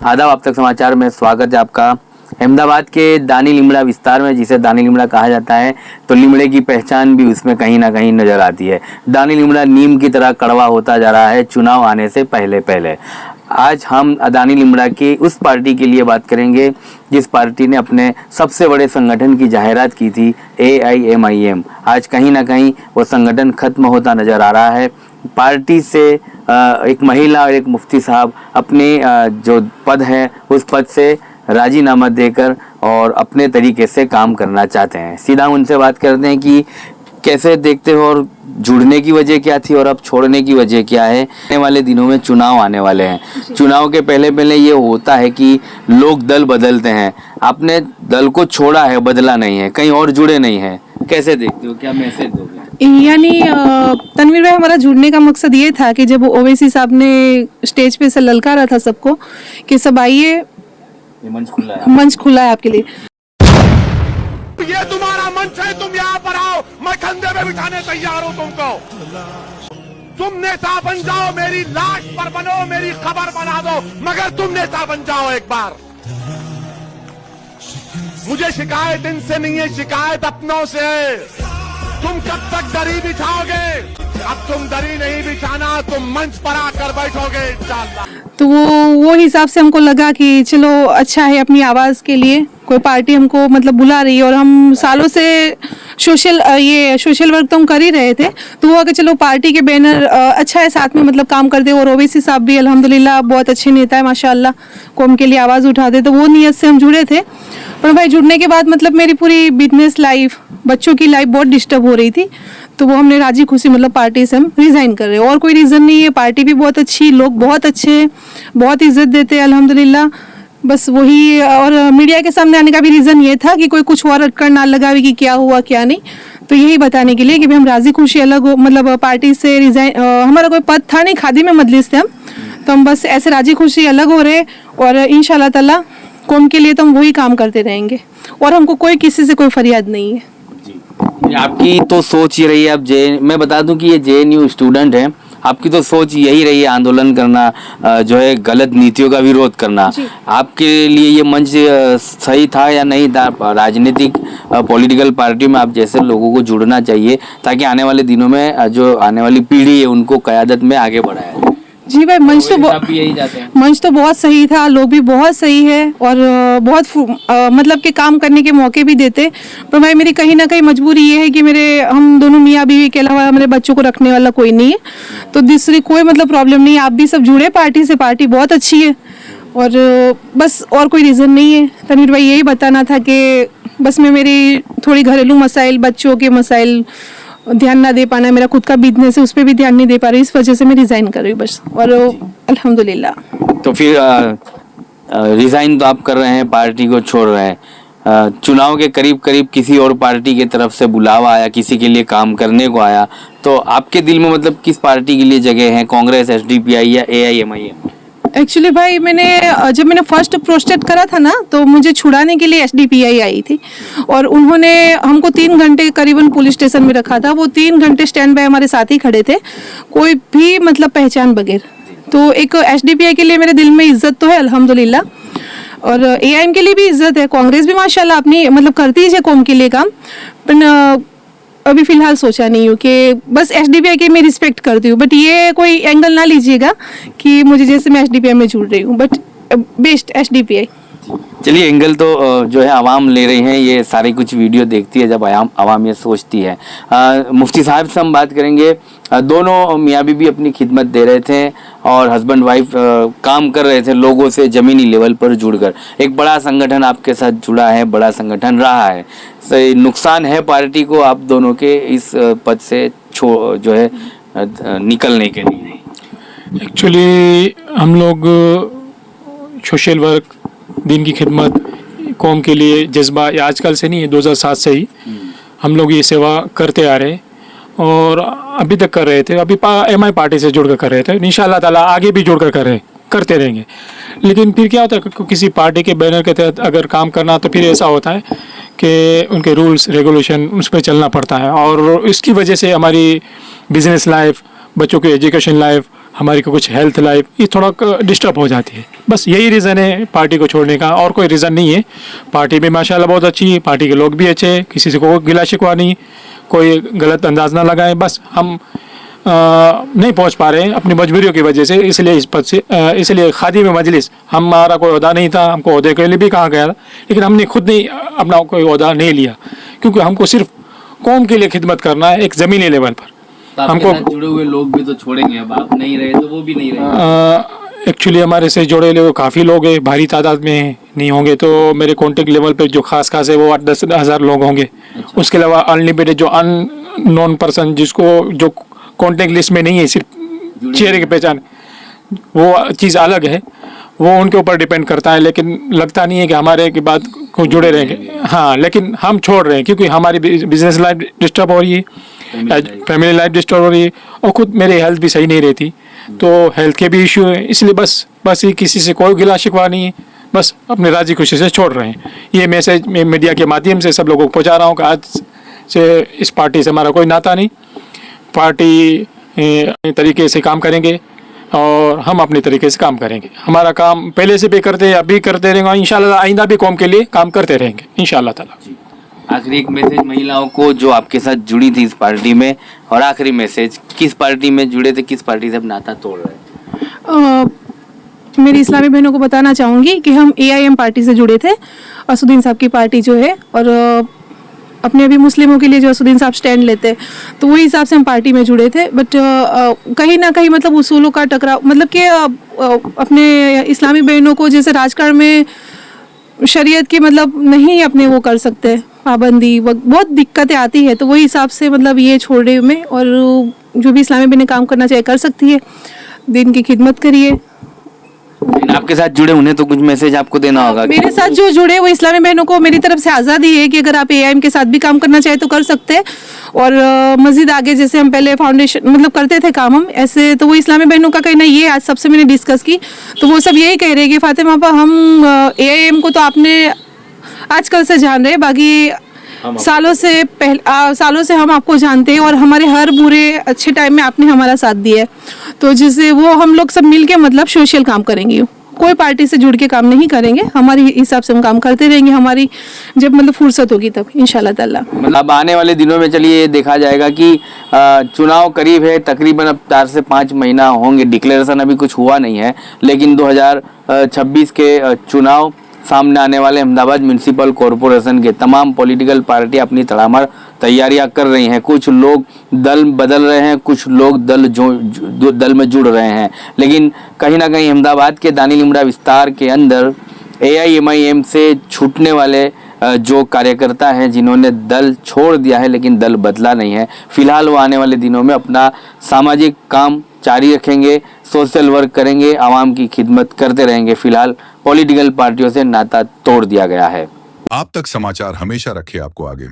आदाब, अब तक समाचार में स्वागत है आपका। अहमदाबाद के दानी लिमड़ा विस्तार में, जिसे दानी लिमड़ा कहा जाता है, तो लिमड़े की पहचान भी उसमें कहीं ना कहीं नजर आती है। दानी लिमड़ा नीम की तरह कड़वा होता जा रहा है चुनाव आने से पहले पहले। आज हम दानी लिमड़ा की उस पार्टी के लिए बात करेंगे जिस पार्टी ने अपने सबसे बड़े संगठन की जाहिरात की थी, AIMIM। आज कहीं ना कहीं वो संगठन खत्म होता नजर आ रहा है। पार्टी से एक महिला और एक मुफ्ती साहब अपने जो पद है उस पद से राजीनामा देकर और अपने तरीके से काम करना चाहते हैं। सीधा उनसे बात करते हैं कि कैसे देखते हो और जुड़ने की वजह क्या थी और अब छोड़ने की वजह क्या है। आने वाले दिनों में चुनाव आने वाले हैं। चुनाव के पहले पहले ये होता है कि लोग दल बदलते हैं। आपने दल को छोड़ा है, बदला नहीं है, कहीं और जुड़े नहीं है। कैसे देखते हो, क्या मैसेज दोगे? यानी तनवीर भाई, हमारा जुड़ने का मकसद ये था कि जब ओवैसी साहब ने स्टेज पे से ललकारा था सबको कि सब आइए, मंच खुला है आपके लिए। ये तुम्हारा मंच है, तुम यहाँ पर आओ, मैं कंधे पे बिठाने तैयार हूँ तुमको। तुम नेता बन जाओ, मेरी लाश पर बनो, मेरी खबर बना दो, मगर तुम नेता बन जाओ एक बार। मुझे शिकायत इनसे नहीं है, शिकायत अपनों से है। तुम कब तक दरी बिछाओगे? अब तुम दरी नहीं बिछाना, तुम मंच पर आकर बैठोगे इंशाअल्लाह। तो वो हिसाब से हमको लगा कि चलो अच्छा है, अपनी आवाज़ के लिए कोई पार्टी हमको मतलब बुला रही है। और हम सालों से सोशल वर्क तो हम कर ही रहे थे, तो वो अगर चलो पार्टी के बैनर अच्छा है, साथ में मतलब काम करते। और ओवैसी साहब भी अल्हम्दुलिल्लाह बहुत अच्छे नेता है माशाल्लाह, कौम के लिए आवाज़ उठाते, तो वो नीयत से हम जुड़े थे। पर भाई जुड़ने के बाद मतलब मेरी पूरी बिजनेस लाइफ, बच्चों की लाइफ बहुत डिस्टर्ब हो रही थी, तो वो हमने राजी खुशी मतलब पार्टी से हम रिज़ाइन कर रहे हैं। और कोई रीज़न नहीं है, पार्टी भी बहुत अच्छी, लोग बहुत अच्छे, बहुत इज्जत देते हैं अल्हम्दुलिल्लाह। बस वही, और मीडिया के सामने आने का भी रीज़न ये था कि कोई कुछ और अटकड़ ना लगावे कि क्या हुआ क्या नहीं। तो यही बताने के लिए कि भाई हम राजी खुशी अलग हो, मतलब पार्टी से रिज़ाइन, हमारा कोई पद था नहीं, खादी में मजलिस थे हम, तो हम बस ऐसे राजी खुशी अलग हो रहे। और इंशाल्लाह ताला कौम के लिए तो हम वही काम करते रहेंगे, और हमको कोई किसी से कोई फरियाद नहीं है। आपकी तो सोच ही रही है, अब मैं बता दूं कि ये JNU स्टूडेंट है, आपकी तो सोच यही रही है आंदोलन करना, जो है गलत नीतियों का विरोध करना। आपके लिए ये मंच सही था या नहीं था? राजनीतिक पॉलिटिकल पार्टी में आप जैसे लोगों को जुड़ना चाहिए ताकि आने वाले दिनों में जो आने वाली पीढ़ी है उनको क़यादत में आगे बढ़ाया जाए। जी भाई, मंच तो बहुत सही था, लोग भी बहुत सही है, और बहुत मतलब कि काम करने के मौके भी देते। पर भाई मेरी कहीं ना कहीं मजबूरी ये है कि हम दोनों मियाँ बीवी के अलावा मेरे बच्चों को रखने वाला कोई नहीं है, तो दूसरी कोई मतलब प्रॉब्लम नहीं है। आप भी सब जुड़े पार्टी से, पार्टी बहुत अच्छी है, और बस और कोई रीज़न नहीं है। तनवीर भाई यही बताना था कि बस मैं मेरी थोड़ी घरेलू मसाइल, बच्चों के मसाइल ध्यान ना दे पाना, मेरा खुद का बिजनेस है उस पर भी ध्यान नहीं दे पा रही, इस वजह से मैं रिज़ाइन कर रही हूँ बस। और अल्हम्दुलिल्लाह। तो फिर रिज़ाइन तो आप कर रहे हैं, पार्टी को छोड़ रहे हैं। चुनाव के करीब करीब किसी और पार्टी की तरफ से बुलावा आया, किसी के लिए काम करने को आया, तो आपके दिल में मतलब किस पार्टी के लिए जगह है? कांग्रेस, SDPI या AIMIM? एक्चुअली भाई जब मैंने फर्स्ट प्रोस्टेट करा था ना, तो मुझे छुड़ाने के लिए SDPI आई थी, और उन्होंने हमको 3 घंटे करीबन पुलिस स्टेशन में रखा था। वो 3 घंटे स्टैंड बाय हमारे साथ ही खड़े थे, कोई भी मतलब पहचान बगैर। तो एक SDPI के लिए मेरे दिल में इज्जत तो है अल्हम्दुलिल्लाह, और AIM के लिए भी इज्जत है। कांग्रेस भी माशाल्लाह अपनी मतलब करती है कौम के लिए काम, पर अभी फ़िलहाल सोचा नहीं हूँ कि बस SDPI की मैं रिस्पेक्ट करती हूँ, बट ये कोई एंगल ना लीजिएगा कि मुझे जैसे मैं SDPI में जुड़ रही हूँ, बट बेस्ट SDPI। चलिए, एंगल तो जो है आवाम ले रही हैं, ये सारी कुछ वीडियो देखती है जब आवाम ये सोचती है। मुफ्ती साहब से हम बात करेंगे। दोनों मियाँ बीवी अपनी खिदमत दे रहे थे और हस्बैंड वाइफ काम कर रहे थे लोगों से ज़मीनी लेवल पर जुड़कर। एक बड़ा संगठन आपके साथ जुड़ा है, बड़ा संगठन रहा है, सही नुकसान है पार्टी को आप दोनों के इस पद से जो है निकलने के लिए? एक्चुअली हम लोग सोशल वर्क, दीन की खिदमत, कौम के लिए जज्बा ये आजकल से नहीं है, 2007 से ही हम लोग ये सेवा करते आ रहे हैं, और अभी तक कर रहे थे। अभी MI पार्टी से जुड़ कर रहे थे, इंशाअल्लाह ताला आगे भी जुड़ कर करते रहेंगे। लेकिन फिर क्या होता है, किसी पार्टी के बैनर के तहत अगर काम करना, तो फिर ऐसा होता है कि उनके रूल्स रेगुलेशन उस पर चलना पड़ता है, और इसकी वजह से हमारी बिजनेस लाइफ, बच्चों की एजुकेशन लाइफ, हमारी को कुछ हेल्थ लाइफ ये थोड़ा डिस्टर्ब हो जाती है। बस यही रीज़न है पार्टी को छोड़ने का, और कोई रीज़न नहीं है। पार्टी भी माशाल्लाह बहुत अच्छी है, पार्टी के लोग भी अच्छे हैं, किसी से कोई गिला शिकवा नहीं, कोई गलत अंदाज ना लगाए। बस हम नहीं पहुंच पा रहे हैं अपनी मजबूरियों की वजह से, इसलिए इस पद से इसलिए खादिम मजलिस हमारा कोई ओहदा नहीं था, हमको ओहदे के लिए भी कहा गया था, लेकिन हमने खुद नहीं अपना कोई ओहदा नहीं लिया, क्योंकि हमको सिर्फ कौम के लिए खिदमत करना है एक ज़मीनी लेवल पर। तो हमको जुड़े हुए लोग भी तो छोड़ेंगे, अब आप नहीं रहे तो वो भी नहीं रहे। एक्चुअली हमारे से जुड़े हुए काफ़ी लोग हैं, भारी तादाद में नहीं होंगे तो मेरे कॉन्टेक्ट लेवल पे जो खास है वो 8-10 हज़ार लोग होंगे। उसके अलावा अनलिमिटेड जो अननोन पर्सन जिसको जो कॉन्टेक्ट लिस्ट में नहीं है, सिर्फ चेहरे की पहचान, वो चीज़ अलग है, वो उनके ऊपर डिपेंड करता है। लेकिन लगता नहीं है कि हमारे की बात को जुड़े रहेंगे। हाँ, लेकिन हम छोड़ रहे हैं क्योंकि हमारी बिजनेस लाइफ डिस्टर्ब हो रही है, फैमिली लाइफ डिस्टर्ब हो रही है, और खुद मेरी हेल्थ भी सही नहीं रहती, तो हेल्थ के भी इशू है। इसलिए बस ये किसी से कोई गिला शिकवा नहीं है, बस अपने राजी खुशी से छोड़ रहे हैं। ये मैसेज मैं मीडिया के माध्यम से सब लोगों को पहुँचा रहा हूँ कि आज से इस पार्टी से हमारा कोई नाता नहीं, पार्टी अपने तरीके से काम करेंगे और हम अपने तरीके से काम करेंगे। हमारा काम पहले से भी करते हैं, अभी करते रहेंगे, इंशाल्लाह आइंदा भी कौम के लिए काम करते रहेंगे इंशाल्लाह ताला। आखिरी एक मैसेज महिलाओं को जो आपके साथ जुड़ी थी इस पार्टी में, और आखिरी मैसेज, किस पार्टी में जुड़े थे, किस पार्टी से अब नाता तोड़ रहे हैं? मेरी इस्लामी बहनों को बताना चाहूँगी कि हम AIM पार्टी से जुड़े थे, असुद्दीन साहब की पार्टी जो है, और अपने अभी मुस्लिमों के लिए जो असुद्दीन साहब स्टैंड लेते हैं, तो वही हिसाब से हम पार्टी में जुड़े थे। बट कहीं ना कहीं मतलब उसूलों का टकराव, मतलब कि अपने इस्लामी बहनों को जैसे राजकारण में शरीयत की मतलब नहीं अपने वो कर सकते पाबंदी, बहुत दिक्कतें आती है, तो वही हिसाब से मतलब ये छोड़ने में, और जो भी इस्लामी बहनें काम करना चाहे कर सकती है, दिन की खिदमत करिए। आपके साथ जुड़े उन्हें तो कुछ मैसेज आपको देना होगा। मेरे साथ जो जुड़े वो इस्लामी बहनों को मेरी तरफ से आज़ादी है कि अगर आप AIM के साथ भी काम करना चाहे तो कर सकते हैं, और मज़ीद आगे जैसे हम पहले फाउंडेशन मतलब करते थे काम हम ऐसे, तो वो इस्लामी बहनों का कहना ये आज सबसे मैंने डिस्कस की, तो वो सब यही कह रहे हैं कि फातिमा आपा हम AIM को तो आपने आजकल से जान रहे, बाकी सालों से हम आपको जानते हैं, और हमारे हर बुरे अच्छे टाइम में आपने हमारा साथ दिया है, तो जिससे वो हम लोग सब मिल के मतलब सोशल काम करेंगे, कोई पार्टी से जुड़ के काम नहीं करेंगे, हमारे हिसाब से हम काम करते रहेंगे, हमारी जब मतलब फुर्सत होगी तब इंशाल्लाह ताला। मतलब आने वाले दिनों में चलिए देखा जाएगा कि चुनाव करीब है, तकरीबन अब 4 से 5 महीना होंगे, डिक्लेरेशन अभी कुछ हुआ नहीं है, लेकिन 2026 के चुनाव सामने आने वाले। अहमदाबाद म्यूनिसिपल कॉरपोरेशन के तमाम पॉलिटिकल पार्टी अपनी तड़ामार तैयारियां कर रही हैं, कुछ लोग दल बदल रहे हैं, कुछ लोग दल में जुड़ रहे हैं, लेकिन कहीं ना कहीं अहमदाबाद के दानी लिमड़ा विस्तार के अंदर AIMIM से छूटने वाले जो कार्यकर्ता हैं जिन्होंने दल छोड़ दिया है लेकिन दल बदला नहीं है, फिलहाल वो आने वाले दिनों में अपना सामाजिक काम जारी रखेंगे, सोशल वर्क करेंगे, आवाम की खिदमत करते रहेंगे। फिलहाल पॉलिटिकल पार्टियों से नाता तोड़ दिया गया है। आप तक समाचार हमेशा रखे आपको आगे।